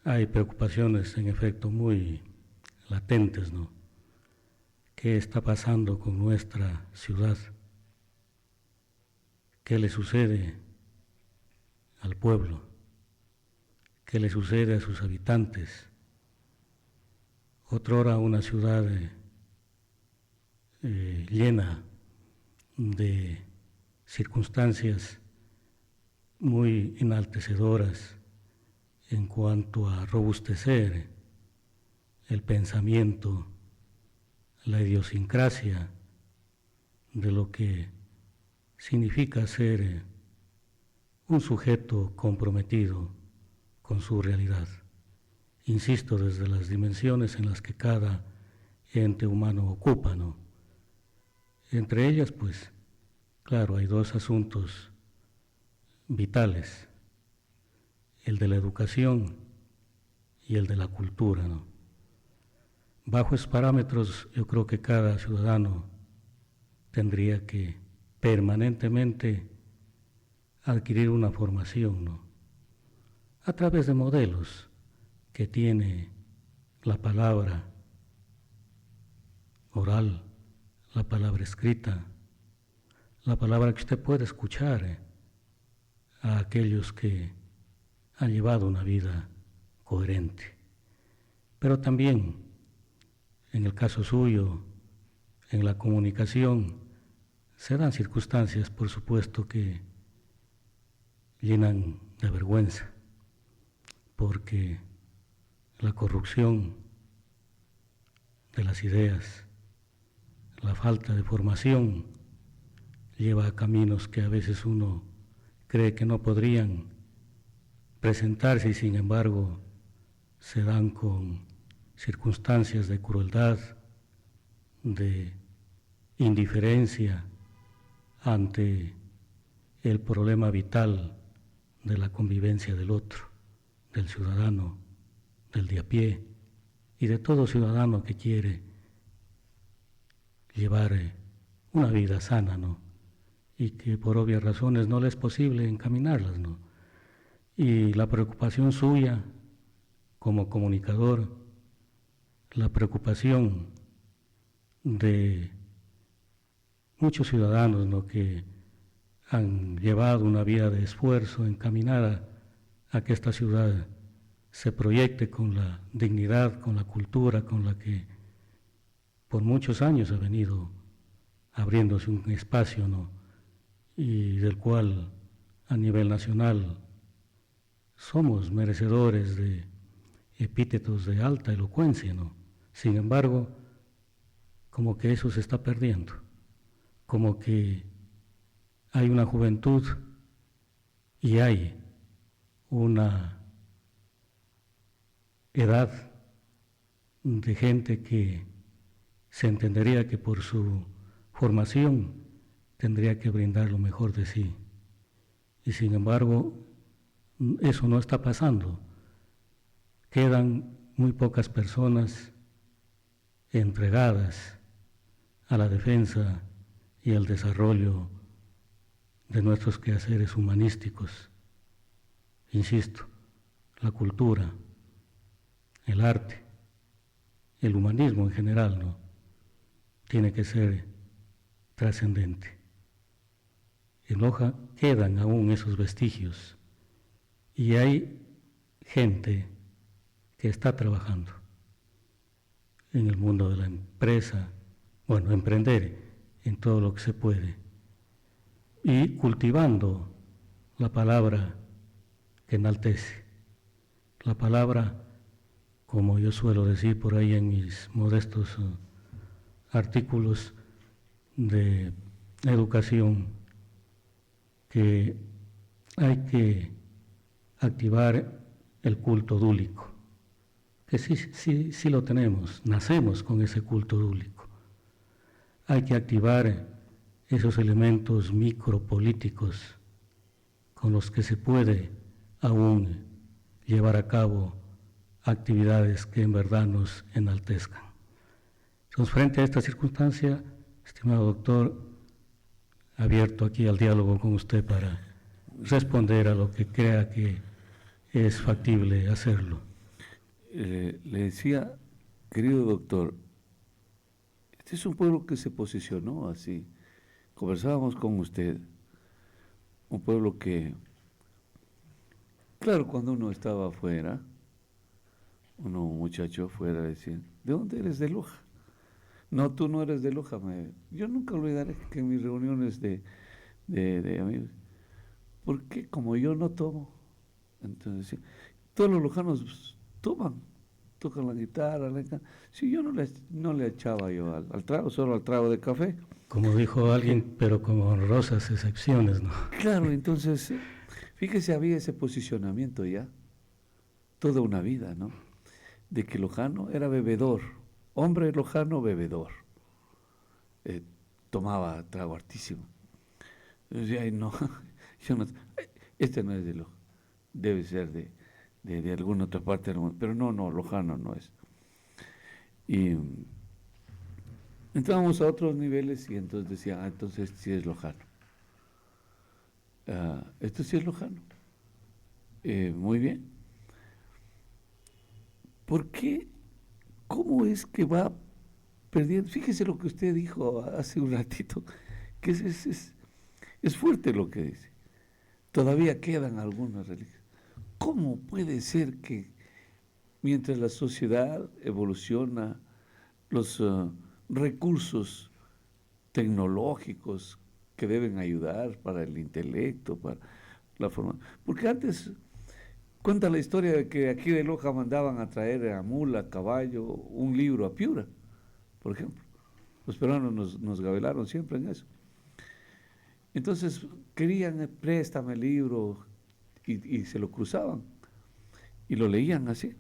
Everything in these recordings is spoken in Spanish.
hay preocupaciones en efecto muy latentes, ¿no? ¿Qué está pasando con nuestra ciudad? ¿Qué le sucede al pueblo? ¿Qué le sucede a sus habitantes? Otrora una ciudad llena de circunstancias muy enaltecedoras en cuanto a robustecer el pensamiento, la idiosincrasia de lo que significa ser un sujeto comprometido con su realidad. Insisto, desde las dimensiones en las que cada ente humano ocupa, ¿no? Entre ellas, pues, claro, hay dos asuntos vitales, el de la educación y el de la cultura, ¿no? Bajo esos parámetros, yo creo que cada ciudadano tendría que permanentemente adquirir una formación, ¿no? A través de modelos que tiene la palabra oral, la palabra escrita, la palabra que usted puede escuchar a aquellos que han llevado una vida coherente. Pero también, en el caso suyo, en la comunicación, se dan circunstancias, por supuesto, que llenan de vergüenza, porque la corrupción de las ideas, la falta de formación, lleva a caminos que a veces uno cree que no podrían presentarse y sin embargo se dan con circunstancias de crueldad, de indiferencia ante el problema vital de la convivencia del otro, del ciudadano, del de a pie y de todo ciudadano que quiere llevar una vida sana, ¿no? Y que por obvias razones no le es posible encaminarlas, ¿no? Y la preocupación suya como comunicador, la preocupación de muchos ciudadanos, ¿no?, que han llevado una vida de esfuerzo encaminada a que esta ciudad se proyecte con la dignidad, con la cultura, con la que por muchos años ha venido abriéndose un espacio, ¿no?, y del cual a nivel nacional somos merecedores de epítetos de alta elocuencia, ¿no? Sin embargo, como que eso se está perdiendo, como que hay una juventud y hay una edad de gente que se entendería que por su formación tendría que brindar lo mejor de sí. Y sin embargo, eso no está pasando. Quedan muy pocas personas entregadas a la defensa y al desarrollo de nuestros quehaceres humanísticos. Insisto, la cultura, el arte, el humanismo en general, ¿no?, tiene que ser trascendente. En Loja quedan aún esos vestigios y hay gente que está trabajando en el mundo de la empresa, bueno, emprender en todo lo que se puede y cultivando la palabra que enaltece, la palabra, como yo suelo decir por ahí en mis modestos artículos de educación, que hay que activar el culto dúlico, que sí lo tenemos, nacemos con ese culto dúlico. Hay que activar esos elementos micropolíticos con los que se puede aún llevar a cabo actividades que en verdad nos enaltezcan. Entonces, frente a esta circunstancia, estimado doctor, abierto aquí al diálogo con usted para responder a lo que crea que es factible hacerlo. le decía, querido doctor, este es un pueblo que se posicionó así. Conversábamos con usted, un pueblo que, claro, cuando uno estaba afuera, uno muchacho afuera decía, ¿de dónde eres? De Loja. No, tú no eres de Loja. Yo nunca olvidaré que en mis reuniones de amigos, porque como yo no tomo, entonces sí, todos los lojanos toman, tocan la guitarra, si yo no le echaba yo al trago, solo al trago de café. Como dijo alguien, pero con honrosas excepciones, ¿no? Claro, entonces, fíjese, había ese posicionamiento ya, toda una vida, ¿no? De que Lojano era bebedor, hombre lojano bebedor. Eh, Tomaba trago hartísimo. Yo decía, ay, no, yo no, este no es de Loja, debe ser de alguna otra parte del mundo, pero no, lojano no es. Y entrábamos a otros niveles y entonces decía, entonces sí es lojano. Esto sí es lojano. Muy bien. ¿Por qué? ¿Cómo es que va perdiendo? Fíjese lo que usted dijo hace un ratito, que es fuerte lo que dice. Todavía quedan algunas religiones. ¿Cómo puede ser que mientras la sociedad evoluciona, los recursos tecnológicos que deben ayudar para el intelecto, para la formación? Porque antes cuenta la historia de que aquí de Loja mandaban a traer a mula, a caballo, un libro a Piura, por ejemplo. Los peruanos nos gabelaron siempre en eso. Entonces querían, préstame el libro, y se lo cruzaban y lo leían así.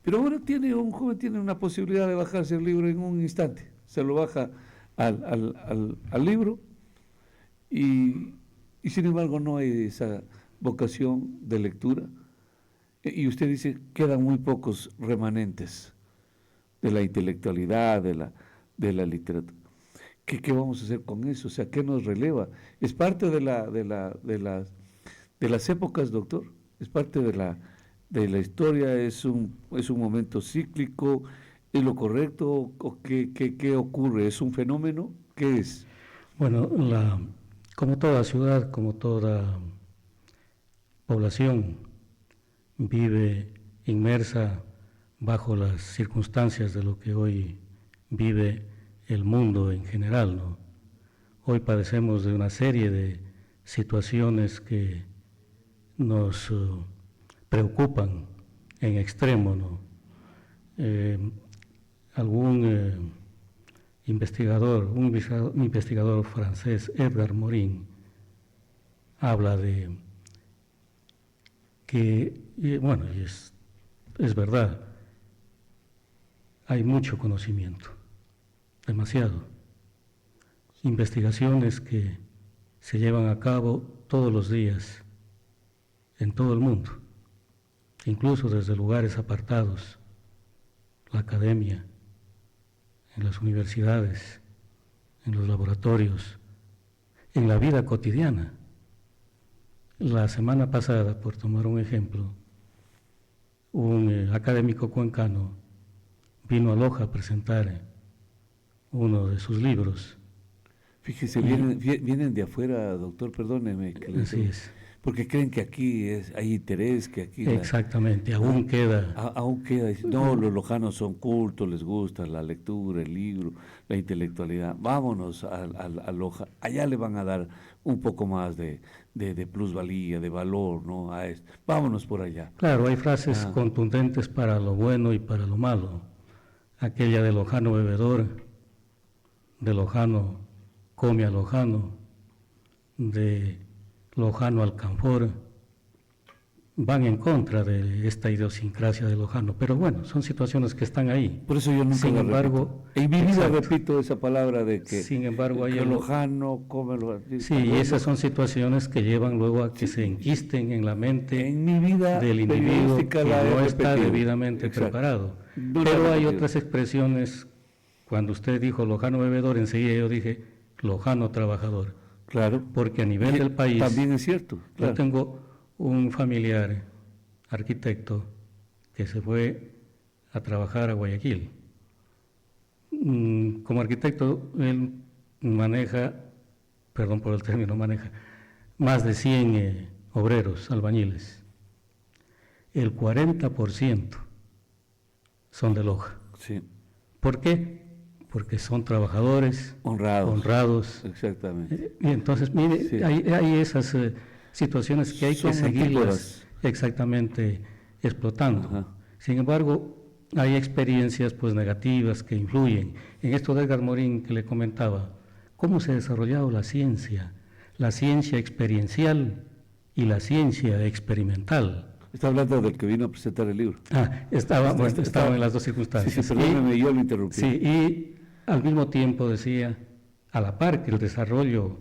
Pero ahora un joven tiene una posibilidad de bajarse el libro en un instante. Se lo baja al libro y sin embargo no hay esa vocación de lectura. Y usted dice, quedan muy pocos remanentes de la intelectualidad, de la literatura. ¿Qué vamos a hacer con eso? O sea, ¿qué nos releva? Es parte de las épocas, doctor. Es parte de la historia, es un momento cíclico, ¿es lo correcto? ¿O qué ocurre? ¿Es un fenómeno? ¿Qué es? Bueno, como toda ciudad, como toda población, vive inmersa bajo las circunstancias de lo que hoy vive el mundo en general, ¿no? Hoy padecemos de una serie de situaciones que nos preocupan en extremo, ¿no? Algún investigador, un investigador francés, Edgar Morin, habla de que, bueno, y es verdad, hay mucho conocimiento, demasiado, investigaciones que se llevan a cabo todos los días en todo el mundo, incluso desde lugares apartados, la academia, en las universidades, en los laboratorios, en la vida cotidiana. La semana pasada, por tomar un ejemplo, un académico cuencano vino a Loja a presentar uno de sus libros. Fíjese, vienen de afuera, doctor, perdóneme. Así es. Porque creen que aquí hay interés, que aquí... Exactamente, aún queda... Aún queda. No, los lojanos son cultos, les gusta la lectura, el libro, la intelectualidad. Vámonos a Loja. Allá le van a dar un poco más de plusvalía, de valor, ¿no? A esto. Vámonos por allá. Claro, hay frases contundentes para lo bueno y para lo malo. Aquella de lojano bebedor, de lojano come a lojano, de lojano alcanfor, van en contra de esta idiosincrasia de lojano, pero bueno, son situaciones que están ahí. Por eso yo nunca sin embargo, repito. En mi vida repito esa palabra de que sin embargo hay lojano, come lojano. Sí, y esas son situaciones que llevan luego a que se enquisten en la mente en mi vida del individuo que no está debidamente preparado. Pero hay otras expresiones. Cuando usted dijo lojano bebedor, enseguida yo dije lojano trabajador. Claro. Porque a nivel del país... También es cierto. Claro. Yo tengo un familiar, arquitecto, que se fue a trabajar a Guayaquil. Como arquitecto, él maneja, perdón por el término, maneja más de 100 obreros, albañiles. El 40% son de Loja. Sí. ¿Por qué? Porque son trabajadores honrados. Exactamente. Y entonces, mire, Sí. hay esas situaciones que hay Son que seguirlas antípodas. exactamente explotando. Ajá. Sin embargo, hay experiencias pues negativas que influyen. En esto de Edgar Morin que le comentaba, cómo se ha desarrollado la ciencia experiencial y la ciencia experimental. Está hablando del que vino a presentar el libro. Estaba en las dos Sí, circunstancias. sí, perdóneme, yo lo interrumpí. Sí, y al mismo tiempo decía, a la par que el desarrollo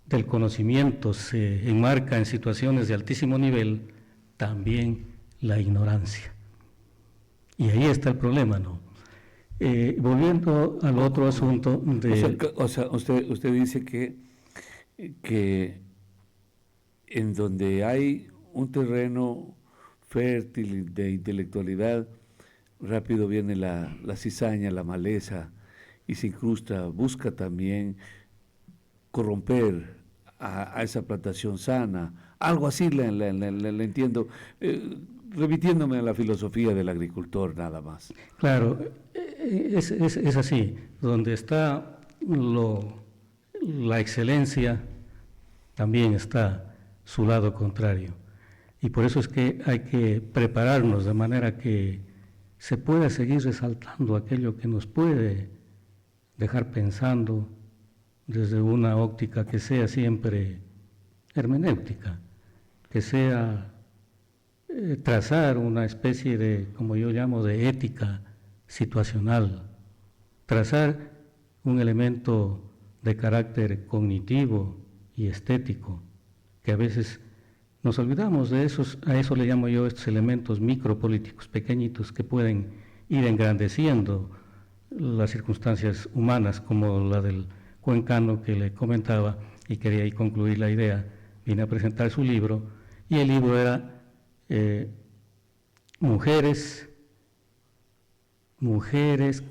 del conocimiento se enmarca en situaciones de altísimo nivel, también la ignorancia. Y ahí está el problema, ¿no? Volviendo al otro asunto de... O sea, usted dice que en donde hay un terreno fértil de intelectualidad, rápido viene la cizaña, la maleza, y se incrusta, busca también corromper a esa plantación sana. Algo así le entiendo, remitiéndome a la filosofía del agricultor nada más. Claro, es así, donde está la excelencia, también está su lado contrario. Y por eso es que hay que prepararnos de manera que se pueda seguir resaltando aquello que nos puede dejar pensando desde una óptica que sea siempre hermenéutica, que sea trazar una especie de, como yo llamo, de ética situacional, trazar un elemento de carácter cognitivo y estético, que a veces nos olvidamos de esos, a eso le llamo yo estos elementos micropolíticos, pequeñitos, que pueden ir engrandeciendo las circunstancias humanas, como la del cuencano que le comentaba, y quería ahí concluir la idea. Vine a presentar su libro, y el libro era mujeres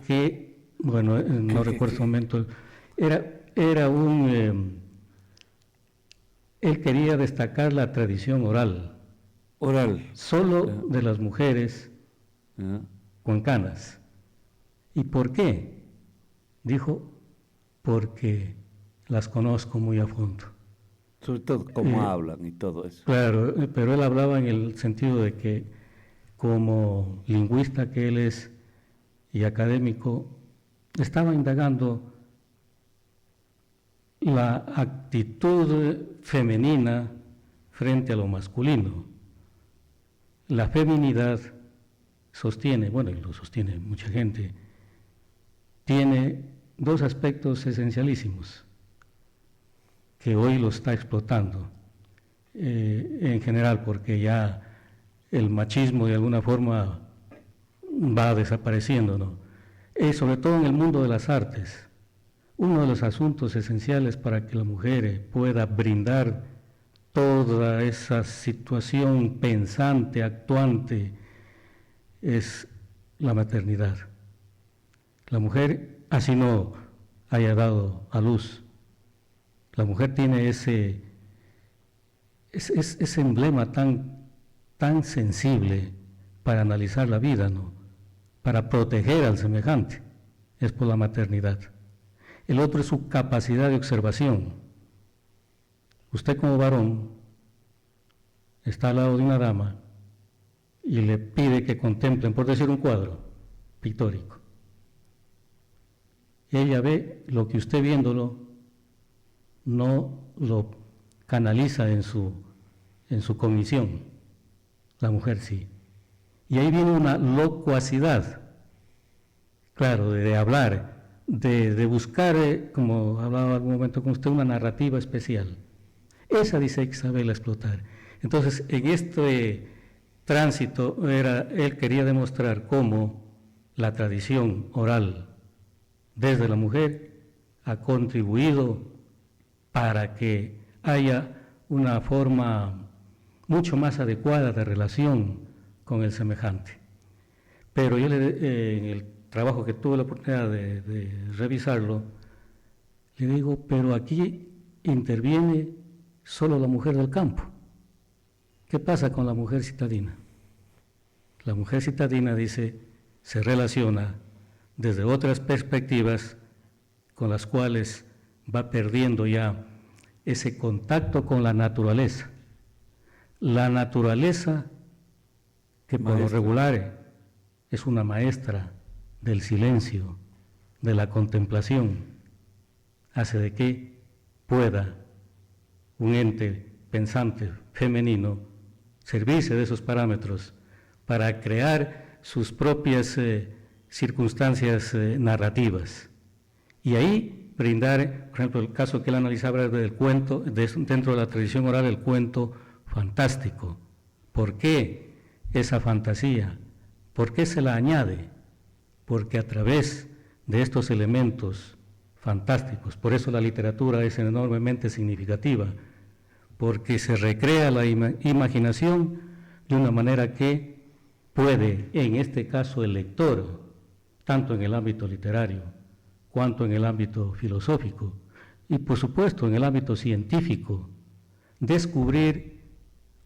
que, bueno, no recuerdo el momento, era un... él quería destacar la tradición oral, solo de las mujeres cuencanas. ¿Y por qué? Dijo, porque las conozco muy a fondo. Sobre todo cómo hablan y todo eso. Claro, pero él hablaba en el sentido de que como lingüista que él es y académico, estaba indagando la actitud femenina frente a lo masculino. La feminidad sostiene, bueno, y lo sostiene mucha gente, tiene dos aspectos esencialísimos que hoy lo está explotando en general, porque ya el machismo de alguna forma va desapareciendo, ¿no? Sobre todo en el mundo de las artes. Uno de los asuntos esenciales para que la mujer pueda brindar toda esa situación pensante, actuante, es la maternidad. La mujer, así no haya dado a luz, la mujer tiene ese emblema tan sensible para analizar la vida, ¿no? Para proteger al semejante, es por la maternidad. El otro es su capacidad de observación. Usted como varón está al lado de una dama y le pide que contemplen, por decir un cuadro pictórico. Ella ve lo que usted viéndolo no lo canaliza en su cognición, la mujer sí. Y ahí viene una locuacidad, claro, de hablar, de buscar, como hablaba en algún momento con usted, una narrativa especial. Esa dice que sabe explotar. Entonces, en este tránsito, él quería demostrar cómo la tradición oral desde la mujer ha contribuido para que haya una forma mucho más adecuada de relación con el semejante. Pero yo en el trabajo que tuve la oportunidad de revisarlo, le digo, pero aquí interviene solo la mujer del campo. ¿Qué pasa con la mujer citadina? La mujer citadina, dice, se relaciona desde otras perspectivas con las cuales va perdiendo ya ese contacto con la naturaleza. La naturaleza, que por lo regular es una maestra del silencio, de la contemplación, hace de que pueda un ente pensante femenino servirse de esos parámetros para crear sus propias circunstancias narrativas. Y ahí brindar, por ejemplo, el caso que él analizaba del cuento, dentro de la tradición oral, el cuento fantástico. ¿Por qué esa fantasía? ¿Por qué se la añade? Porque a través de estos elementos fantásticos, por eso la literatura es enormemente significativa, porque se recrea la imaginación de una manera que puede, en este caso el lector, tanto en el ámbito literario, cuanto en el ámbito filosófico, y por supuesto en el ámbito científico, descubrir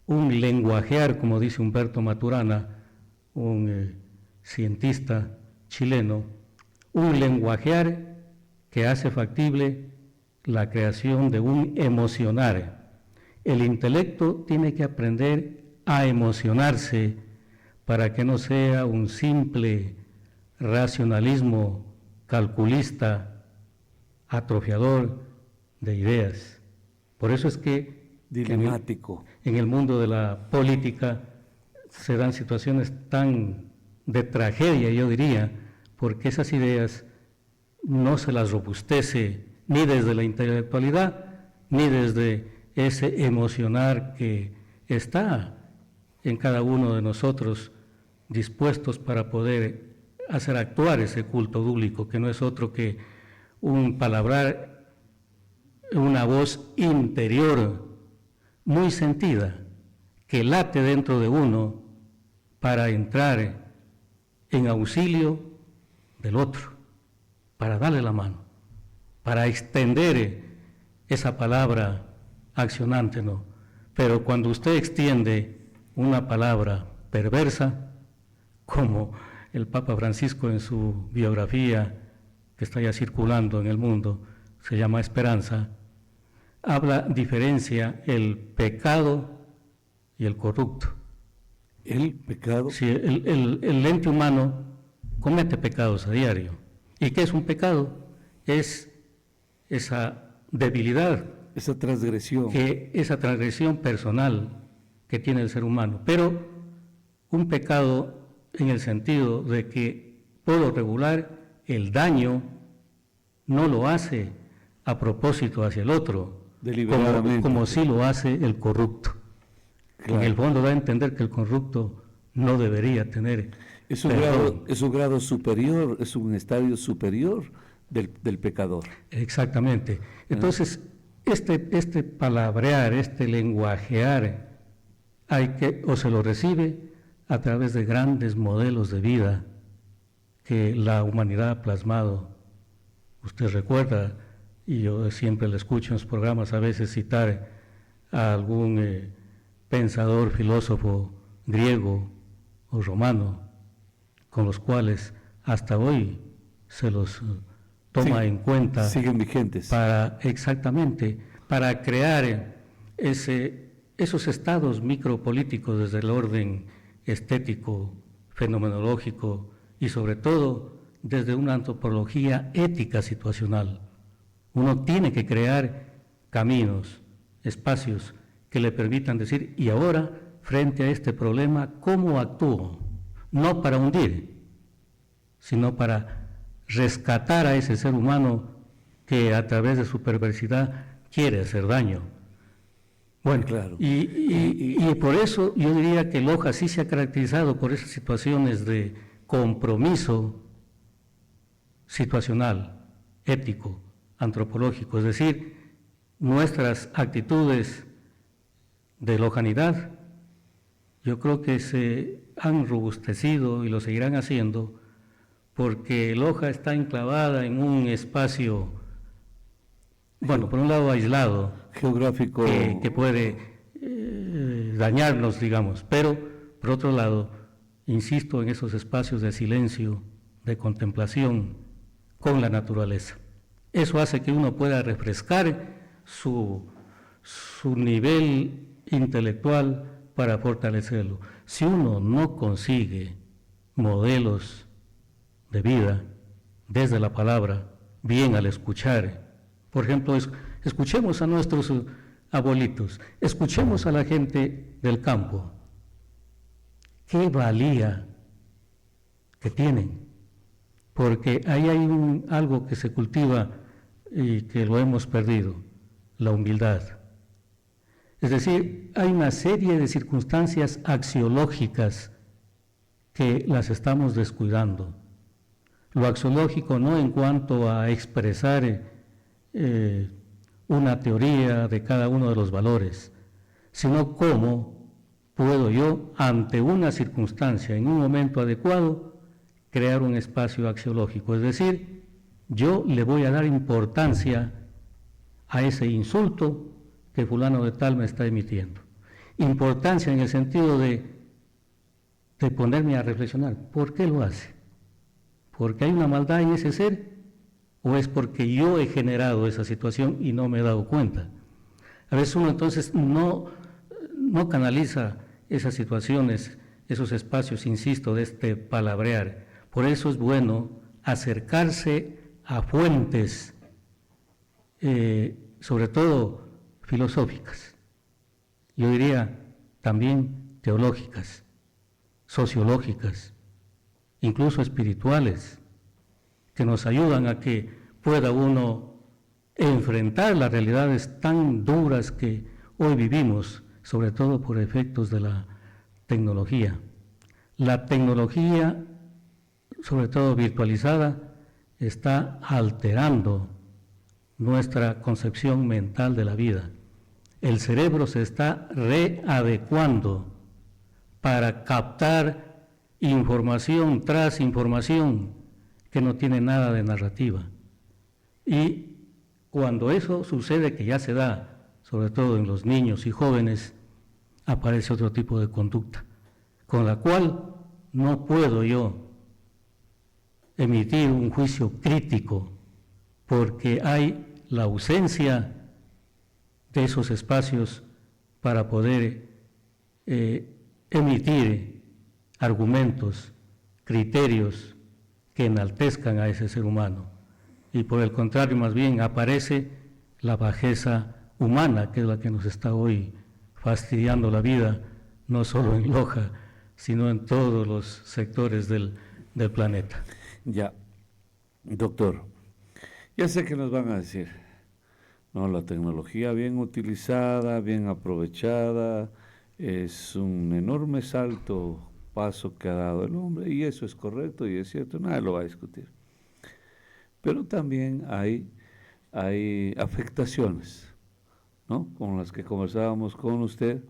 un lenguajear, como dice Humberto Maturana, un cientista chileno, un lenguajear que hace factible la creación de un emocionar. El intelecto tiene que aprender a emocionarse para que no sea un simple racionalismo calculista, atrofiador de ideas. Por eso es que dilemático. En el mundo de la política se dan situaciones tan de tragedia, yo diría, porque esas ideas no se las robustece ni desde la intelectualidad, ni desde ese emocionar que está en cada uno de nosotros dispuestos para poder hacer actuar ese culto público, que no es otro que un palabrar, una voz interior muy sentida, que late dentro de uno para entrar en auxilio del otro, para darle la mano, para extender esa palabra accionante, ¿no? Pero cuando usted extiende una palabra perversa, como el Papa Francisco en su biografía, que está ya circulando en el mundo, se llama Esperanza, diferencia el pecado y el corrupto. ¿El pecado? Sí, el ente humano comete pecados a diario. ¿Y qué es un pecado? Es esa debilidad, esa transgresión personal que tiene el ser humano. Pero un pecado en el sentido de que, por lo regular, el daño no lo hace a propósito hacia el otro, como sí lo hace el corrupto. Claro. En el fondo da a entender que el corrupto no debería tener es un grado superior, es un estadio superior del pecador. Exactamente. Entonces, este palabrear, este lenguajear, o se lo recibe a través de grandes modelos de vida que la humanidad ha plasmado. Usted recuerda, y yo siempre le escucho en los programas a veces citar a algún pensador, filósofo griego o romano, con los cuales hasta hoy se los toma en cuenta. Siguen vigentes. Exactamente, para crear esos estados micropolíticos desde el orden estético, fenomenológico y sobre todo desde una antropología ética situacional. Uno tiene que crear caminos, espacios que le permitan decir, y ahora, frente a este problema, ¿cómo actúo? No para hundir, sino para rescatar a ese ser humano que a través de su perversidad quiere hacer daño. Bueno, claro. Y por eso yo diría que Loja sí se ha caracterizado por esas situaciones de compromiso situacional, ético, antropológico, es decir, nuestras actitudes de lojanidad yo creo que se han robustecido y lo seguirán haciendo porque Loja está enclavada en un espacio, bueno, por un lado aislado, geográfico, que puede dañarnos, digamos, pero por otro lado, insisto en esos espacios de silencio, de contemplación con la naturaleza. Eso hace que uno pueda refrescar su nivel intelectual para fortalecerlo. Si uno no consigue modelos de vida desde la palabra, bien al escuchar, por ejemplo, escuchemos a nuestros abuelitos, escuchemos a la gente del campo, qué valía que tienen, porque ahí hay algo que se cultiva y que lo hemos perdido, la humildad. Es decir, hay una serie de circunstancias axiológicas que las estamos descuidando. Lo axiológico no en cuanto a expresar una teoría de cada uno de los valores, sino cómo puedo yo, ante una circunstancia, en un momento adecuado, crear un espacio axiológico. Es decir, yo le voy a dar importancia a ese insulto que fulano de tal me está emitiendo. Importancia en el sentido de ponerme a reflexionar. ¿Por qué lo hace? ¿Porque hay una maldad en ese ser? ¿O es porque yo he generado esa situación y no me he dado cuenta? A veces uno entonces no canaliza esas situaciones, esos espacios, insisto, de este palabrear. Por eso es bueno acercarse a fuentes, sobre todo filosóficas, yo diría también teológicas, sociológicas, incluso espirituales, que nos ayudan a que pueda uno enfrentar las realidades tan duras que hoy vivimos, sobre todo por efectos de la tecnología. La tecnología, sobre todo virtualizada, está alterando nuestra concepción mental de la vida. El cerebro se está readecuando para captar información tras información que no tiene nada de narrativa. Y cuando eso sucede, que ya se da, sobre todo en los niños y jóvenes, aparece otro tipo de conducta, con la cual no puedo yo emitir un juicio crítico, porque hay la ausencia de esos espacios para poder emitir argumentos, criterios que enaltezcan a ese ser humano. Y por el contrario, más bien aparece la bajeza humana, que es la que nos está hoy fastidiando la vida, no solo en Loja, sino en todos los sectores del planeta. Ya, doctor, ya sé que nos van a decir, no, la tecnología bien utilizada, bien aprovechada, es un enorme paso que ha dado el hombre, y eso es correcto y es cierto, nadie lo va a discutir. Pero también hay afectaciones, ¿no? Como las que conversábamos con usted,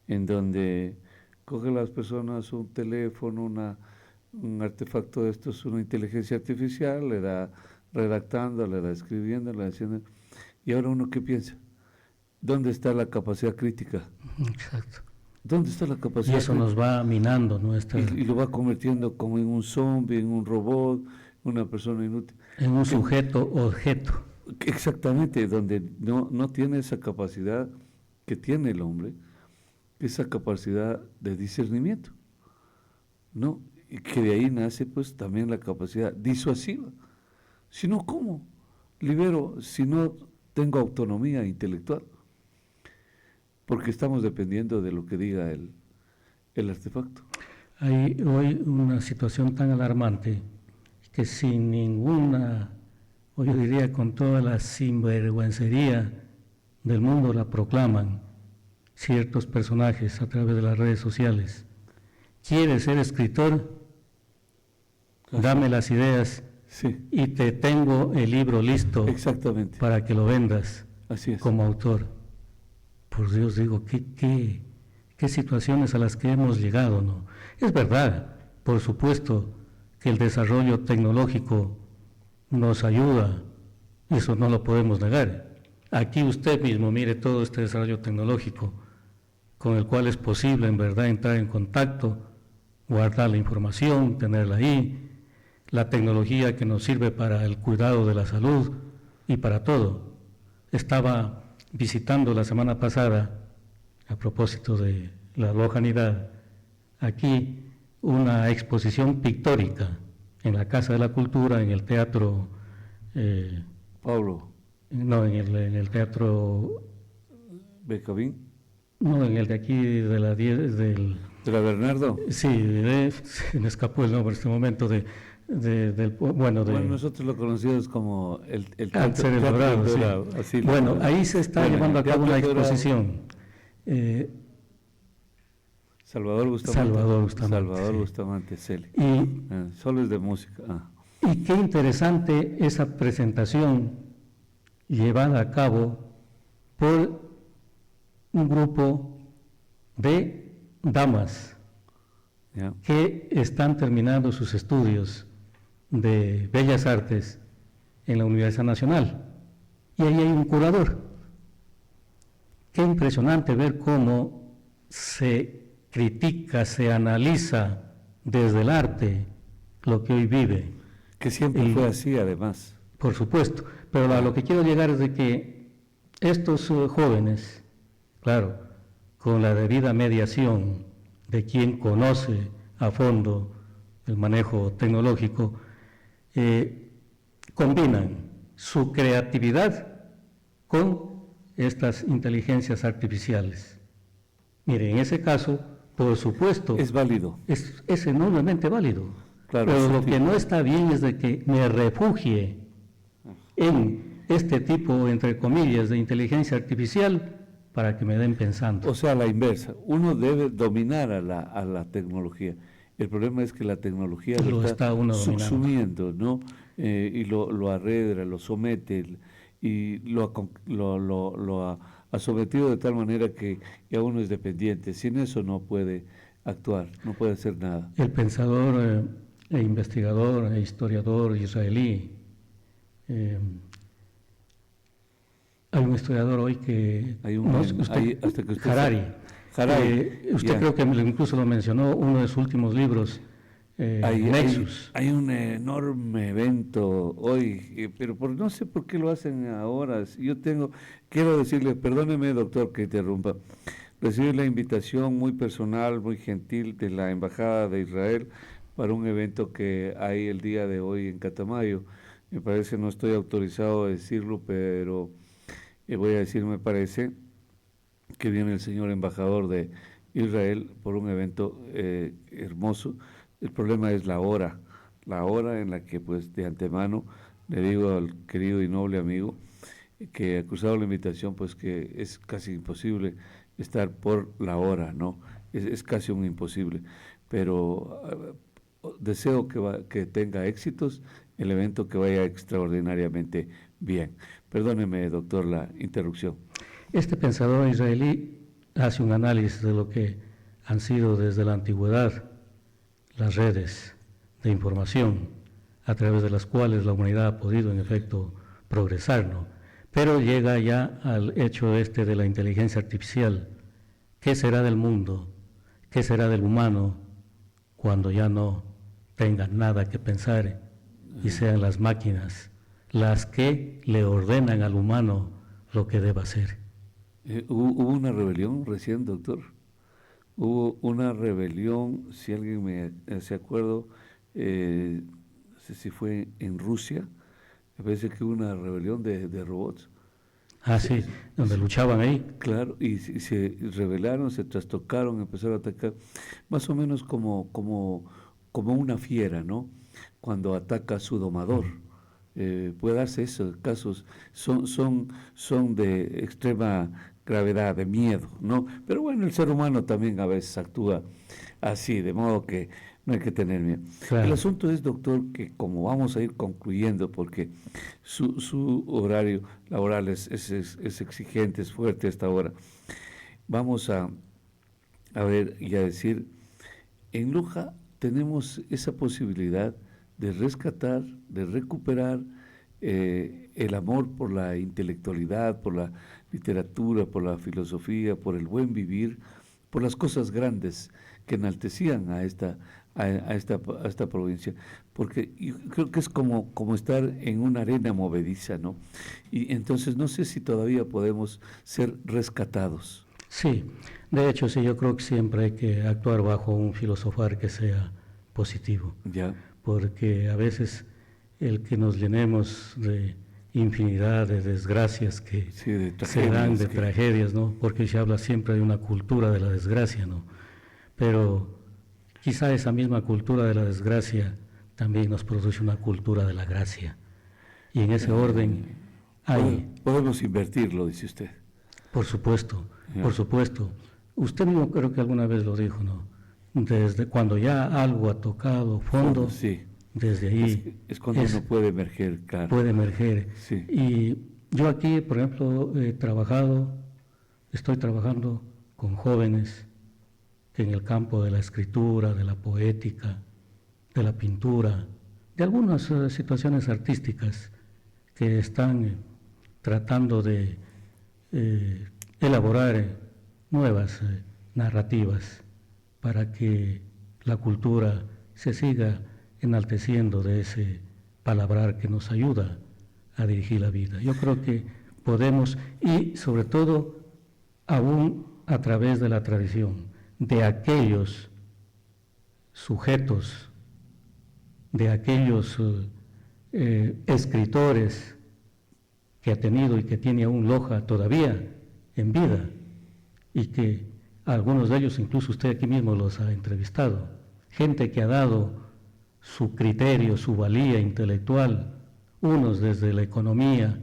en donde cogen las personas un teléfono, un artefacto de estos, una inteligencia artificial, le da redactando, le da escribiendo, le da haciendo, y ahora uno ¿qué piensa? ¿Dónde está la capacidad crítica? Exacto. ¿Dónde está la capacidad? Y eso nos va minando nuestra... Y lo va convirtiendo como en un zombie, en un robot, una persona inútil. En un sujeto-objeto. Exactamente, donde no tiene esa capacidad que tiene el hombre, esa capacidad de discernimiento, ¿no? Y que de ahí nace pues también la capacidad disuasiva. Si no, ¿cómo libero si no tengo autonomía intelectual? Porque estamos dependiendo de lo que diga el artefacto. Hay hoy una situación tan alarmante que sin ninguna, o yo diría con toda la sinvergüencería del mundo la proclaman ciertos personajes a través de las redes sociales. ¿Quieres ser escritor? Dame las ideas, sí, y te tengo el libro listo. Exactamente. Para que lo vendas. Así es. Como autor. Por Dios, digo, ¿qué qué situaciones a las que hemos llegado, ¿no? Es verdad, por supuesto, que el desarrollo tecnológico nos ayuda, eso no lo podemos negar. Aquí usted mismo mire todo este desarrollo tecnológico con el cual es posible en verdad entrar en contacto, guardar la información, tenerla ahí, la tecnología que nos sirve para el cuidado de la salud y para todo. Estaba visitando la semana pasada, a propósito de la lojanidad, aquí una exposición pictórica en la Casa de la Cultura, en el teatro, Pablo no, en el teatro, Becabín, no, en el de aquí de la 10, del, de la Bernardo. sí, se me escapó el nombre en este momento, bueno, Nosotros lo conocimos como el Teatro del Dorado, sí. Así Bueno, ahí se está llevando a cabo una exposición. Salvador Bustamante Celi. Solo es de música. Y qué interesante esa presentación llevada a cabo por un grupo de damas que están terminando sus estudios de Bellas Artes en la Universidad Nacional. Y ahí hay un curador. Qué impresionante ver cómo se critica, se analiza desde el arte lo que hoy vive. Que siempre fue así, además. Por supuesto, pero a lo que quiero llegar es de que estos jóvenes, claro, con la debida mediación de quien conoce a fondo el manejo tecnológico, combinan su creatividad con estas inteligencias artificiales. Mire, en ese caso, por supuesto, es válido. Es enormemente válido. Claro, pero lo que no está bien es de que me refugie en este tipo, entre comillas, de inteligencia artificial para que me den pensando. O sea, a la inversa, uno debe dominar a la tecnología. El problema es que la tecnología lo está subsumiendo, ¿no? Y lo arredra, lo somete y lo ha sometido de tal manera que ya uno es dependiente. Sin eso no puede actuar, no puede hacer nada. El pensador investigador e historiador israelí, hay un historiador hoy que... Harari. Usted creo que incluso lo mencionó, uno de sus últimos libros, Nexus. Hay un enorme evento hoy, pero no sé por qué lo hacen ahora. Quiero decirle, perdóneme doctor que interrumpa, recibí la invitación muy personal, muy gentil de la Embajada de Israel para un evento que hay el día de hoy en Catamayo. Me parece, no estoy autorizado a decirlo, pero voy a decir, me parece que viene el señor embajador de Israel por un evento hermoso. El problema es la hora en la que, pues, de antemano le digo al querido y noble amigo que ha cruzado la invitación, pues que es casi imposible estar por la hora, ¿no? Es casi un imposible, pero deseo que tenga éxitos, el evento que vaya extraordinariamente bien. Perdóneme, doctor, la interrupción. Este pensador israelí hace un análisis de lo que han sido desde la antigüedad las redes de información a través de las cuales la humanidad ha podido en efecto progresar, ¿no? Pero llega ya al hecho de la inteligencia artificial. ¿Qué será del mundo? ¿Qué será del humano cuando ya no tenga nada que pensar y sean las máquinas las que le ordenan al humano lo que deba hacer? Hubo una rebelión recién, doctor. Hubo una rebelión, si alguien me hace acuerdo, no sé si fue en Rusia, me parece que hubo una rebelión de robots. Ah, sí, donde luchaban ahí. Claro, y se rebelaron, se trastocaron, empezaron a atacar, más o menos como una fiera, ¿no? Cuando ataca a su domador. Puede darse eso, casos son de extrema gravedad, de miedo, ¿no? Pero bueno, el ser humano también a veces actúa así, de modo que no hay que tener miedo. Claro. El asunto es, doctor, que como vamos a ir concluyendo, porque su horario laboral es exigente, es fuerte a esta hora, vamos a a ver y a decir, en Loja tenemos esa posibilidad de rescatar, de recuperar el amor por la intelectualidad, por la literatura, por la filosofía, por el buen vivir, por las cosas grandes que enaltecían a esta provincia, porque yo creo que es como estar en una arena movediza, ¿no? Y entonces no sé si todavía podemos ser rescatados. Sí, de hecho sí, yo creo que siempre hay que actuar bajo un filosofar que sea positivo, Ya, porque a veces el que nos llenemos de infinidad de desgracias que sí, de se dan, tragedias de que... tragedias, ¿no? Porque se habla siempre de una cultura de la desgracia, ¿no? Pero quizá esa misma cultura de la desgracia también nos produce una cultura de la gracia. Y en ese orden hay, Podemos invertirlo, dice usted. por supuesto, por Ya. supuesto. Usted mismo creo que alguna vez lo dijo, ¿no? Desde cuando ya algo ha tocado Fondo, fondo, sí. desde ahí Es cuando uno puede emerger, claro. puede emerger. Sí. Y yo aquí, por ejemplo, estoy trabajando con jóvenes que en el campo de la escritura, de la poética, de la pintura, de algunas situaciones artísticas que están tratando de elaborar nuevas narrativas para que la cultura se siga enalteciendo de ese palabrar que nos ayuda a dirigir la vida. Yo creo que podemos, y sobre todo aún a través de la tradición, de aquellos sujetos, de aquellos escritores que ha tenido y que tiene aún Loja todavía en vida, y que algunos de ellos incluso usted aquí mismo los ha entrevistado, gente que ha dado su criterio, su valía intelectual, unos desde la economía,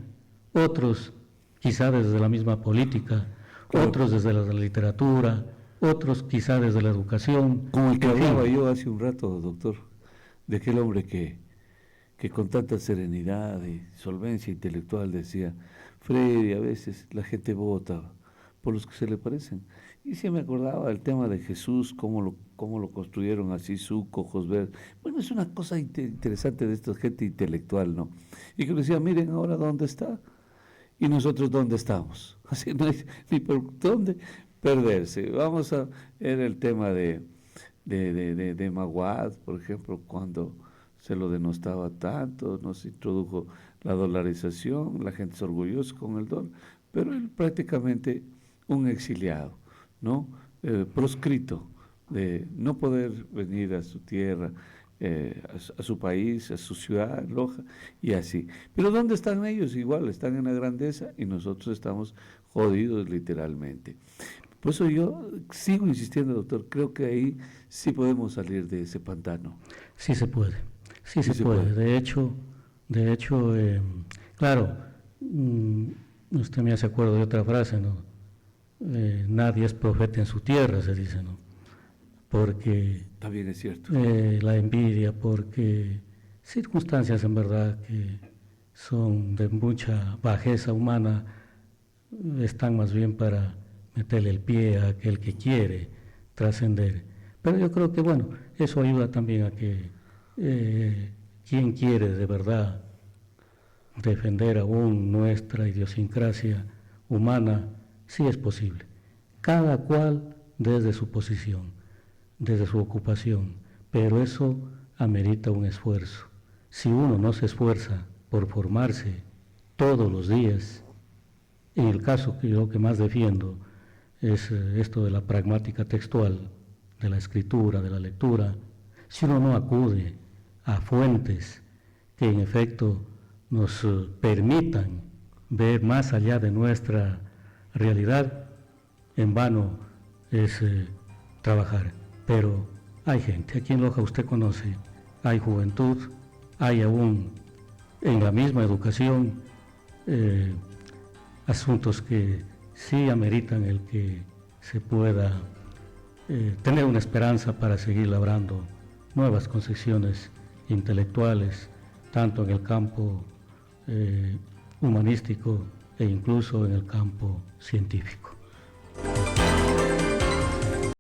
otros quizá desde la misma política, Claro. otros desde la literatura, otros quizá desde la educación. Como el que en fin. hablaba yo hace un rato, doctor, de aquel hombre que con tanta serenidad y solvencia intelectual decía, Freddy, a veces la gente vota por los que se le parecen. Y sí me acordaba del tema de Jesús, cómo lo construyeron así, Suco, Josber. Bueno, es una cosa interesante de esta gente intelectual, ¿no? Y que decía, miren ahora dónde está y nosotros dónde estamos. Así no hay ni por dónde perderse. Vamos a ver el tema de Maguad, por ejemplo, cuando se lo denostaba tanto, nos introdujo la dolarización, la gente es orgullosa con el dólar, pero él prácticamente un exiliado, ¿no? Proscrito de no poder venir a su tierra, a su país, a su ciudad, Loja, y así. Pero ¿dónde están ellos? Igual, están en la grandeza y nosotros estamos jodidos literalmente. Por eso yo sigo insistiendo, doctor, creo que ahí sí podemos salir de ese pantano. Sí se puede, sí Sí se se puede. puede. De hecho, claro, usted me hace acuerdo de otra frase, ¿no? Nadie es profeta en su tierra, se dice, ¿no? Porque También es cierto. la envidia, porque circunstancias en verdad que son de mucha bajeza humana están más bien para meterle el pie a aquel que quiere trascender. Pero yo creo que, bueno, eso ayuda también a que quien quiere de verdad defender aún nuestra idiosincrasia humana, sí es posible. Cada cual desde su posición, desde su ocupación, pero eso amerita un esfuerzo. Si uno no se esfuerza por formarse todos los días, en el caso que yo que más defiendo es esto de la pragmática textual, de la escritura, de la lectura, si uno no acude a fuentes que en efecto nos permitan ver más allá de nuestra realidad, en vano es trabajar. Pero hay gente, aquí en Loja usted conoce, hay juventud, hay aún en la misma educación asuntos que sí ameritan el que se pueda tener una esperanza para seguir labrando nuevas concepciones intelectuales, tanto en el campo humanístico e incluso en el campo científico.